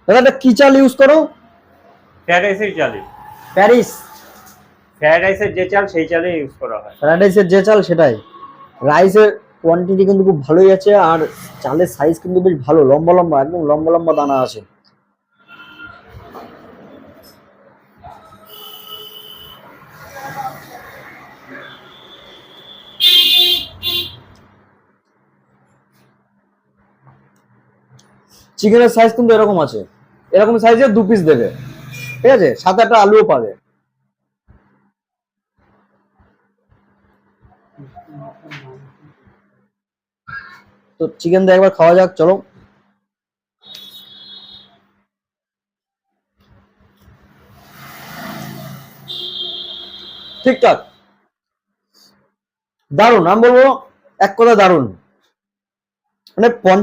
দাদা এটা কি চাল ইউজ করো? ফ্রাইড রাইসের চালই। প্যারিস ফ্রাইড রাইসের যে চাল সেই চালই ইউজ করা হয়। ফ্রাইড রাইসের যে চাল সেটাই। রাইসের কোয়ান্টিটি কিন্তু খুব ভালোই আছে, আর চালের সাইজ কিন্তু বেশ ভালো, লম্বা লম্বা, একদম লম্বা লম্বা দানা আছে। চিকেনের সাইজ কিন্তু এরকম আছে, এরকম সাইজের 2 পিস দেবে, ঠিক আছে, সাথে একটা আলুও পাবে। তো চিকেন দিয়ে একবার খাওয়া যাক, চলো। ঠিকঠাক, দারুণ, আমি বলবো এক কথা দারুণ। মানে 50